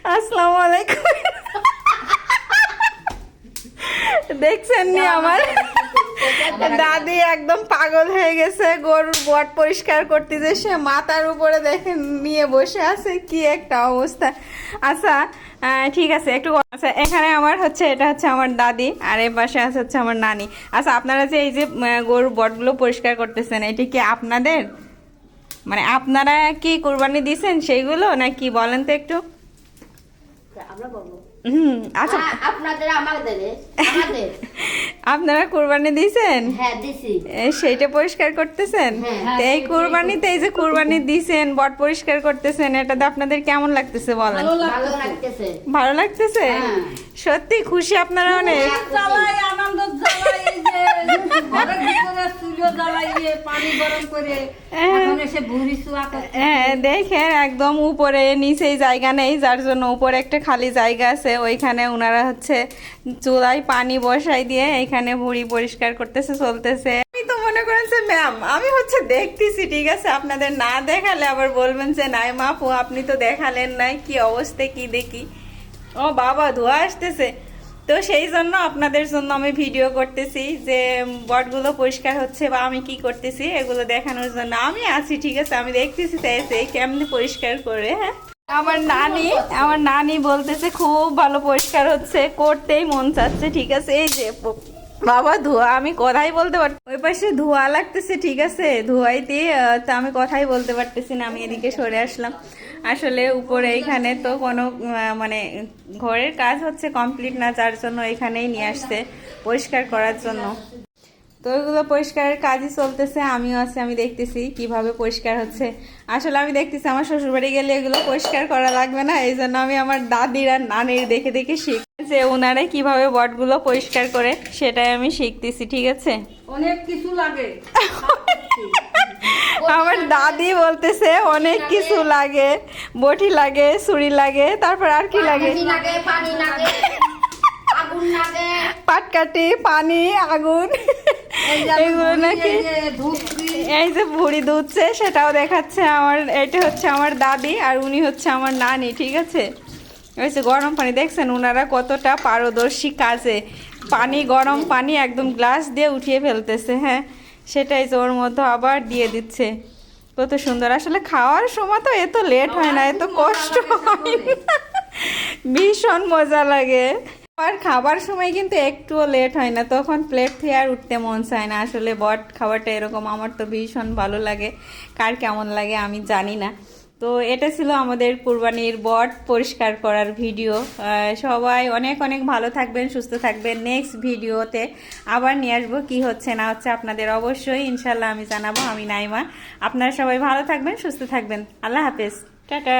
আসসালামু আলাইকুম। দেখছেন নি আমার দাদি একদম পাগল হয়ে গেছে, গরুর বট পরিষ্কার করতেছে, সে মাথার উপরে দেখেন নিয়ে বসে আছে, কি একটা অবস্থা। আচ্ছা ঠিক আছে, একটু আচ্ছা এখানে আমার হচ্ছে, এটা হচ্ছে আমার দাদি, আর এর পাশে আছে হচ্ছে আমার নানি। আচ্ছা আপনারা যে এই যে গরুর বটগুলো পরিষ্কার করতেছেন, এটা কি আপনাদের, মানে আপনারা কি কুরবানি দিয়েছেন সেইগুলো নাকি বলেন তো একটু? আচ্ছা আপনারা কুরবানি দিয়েছেন? সেইটা পরিষ্কার করতেছেন? এই কুরবানিতে এই যে কুরবানি দিয়েছেন, বট পরিষ্কার করতেছেন, এটাতে আপনাদের কেমন লাগতেছে বলেন? ভালো লাগতেছে? সত্যি খুশি আপনারা অনেক? দেখেন একদম উপরে নিচেই জায়গা নেই, যার জন্য উপরে একটা খালি জায়গা আছে, ওইখানে ওনারা হচ্ছে চুলায় পানি বসাই দিয়ে এখানে ভুঁড়ি পরিষ্কার করতেছে, চলতেছে। আমি তো মনে করেন ম্যাম আমি হচ্ছে দেখতেছি, ঠিক আছে, আপনাদের না দেখালে আবার বলবেন যে নাই মাপু আপনি তো দেখালেন নাই, কি অবস্থা কি দেখি। ও বাবা ধোয়া আসতেছে, তো সেই জন্য আপনাদের জন্য আমি ভিডিও করতেছি যে বটগুলো পরিষ্কার হচ্ছে বা আমি কি করতেছি এগুলো দেখানোর জন্য আমি আছি, ঠিক আছে, আমি দেখতেছি চাইছে কেমনি পরিষ্কার করে। হ্যাঁ আমার নানি বলতেছে খুব ভালো পরিষ্কার হচ্ছে, করতেই মন চাচ্ছে, ঠিক আছে। এই যে বাবা ধোয়া, আমি কথাই বলতে পার, ওই পাশে ধোয়া লাগতেছে, ঠিক আছে, ধোয়াইতে তো আমি কথাই বলতে পারতেছি না, আমি এদিকে সরে আসলাম। আসলে উপরে এইখানে তো কোনো মানে ঘরের কাজ হচ্ছে কমপ্লিট না, যার জন্য এখানেই নিয়ে আসছে পরিষ্কার করার জন্য। তো ওইগুলো পরিষ্কারের কাজই চলতেছে, আমিও আছি, আমি দেখতেছি কিভাবে পরিষ্কার হচ্ছে। আসলে আমি দেখতেছি আমার শ্বশুরবাড়ি গেলে এগুলো পরিষ্কার করা লাগবে না, এই জন্য আমি আমার দাদির আর নানির দেখে দেখে শিখছি যে ওনারা কিভাবে বটগুলো পরিষ্কার করে, সেটাই আমি শিখতেছি, ঠিক আছে। অনেক কিছু লাগে আমার দাদি বলতেছে অনেক কিছু লাগে, বটি লাগে, ছুরি লাগে, তারপর আর কি লাগে, পাটকাঠি, পানি, আগুন, এগুলো নাকি। এই যে ভুড়ি দুধছে সেটাও দেখাচ্ছে আমার, এটা হচ্ছে আমার দাদি আর উনি হচ্ছে আমার নানি, ঠিক আছে। ওই যে গরম পানি দেখছেন ওনারা কতটা পারদর্শী কাজে, পানি গরম পানি একদম গ্লাস দিয়ে উঠিয়ে ফেলতেছে। হ্যাঁ সেটাই যে ওর মধ্যে আবার দিয়ে দিচ্ছে, কত সুন্দর। আসলে খাওয়ার সময় তো এত লেট হয় না, এত কষ্ট হয় না, ভীষণ মজা লাগে। আর খাবার সময় কিন্তু একটুও লেট হয় না, তখন প্লেট থেকে আর উঠতে মন চায় না। আসলে বট খাবারটা এরকম, আমার তো ভীষণ ভালো লাগে, কার কেমন লাগে আমি জানি না। তো এটা ছিল আমাদের কুরবানির বট পরিষ্কার করার ভিডিও। সবাই অনেক অনেক ভালো থাকবেন, সুস্থ থাকবেন। নেক্সট ভিডিওতে আবার নিয়ে আসবো, কি হচ্ছে না হচ্ছে আপনাদের অবশ্যই ইনশাল্লাহ আমি জানাবো। আমি নাইমা, আপনারা সবাই ভালো থাকবেন, সুস্থ থাকবেন। আল্লাহ হাফেজ, টাটা।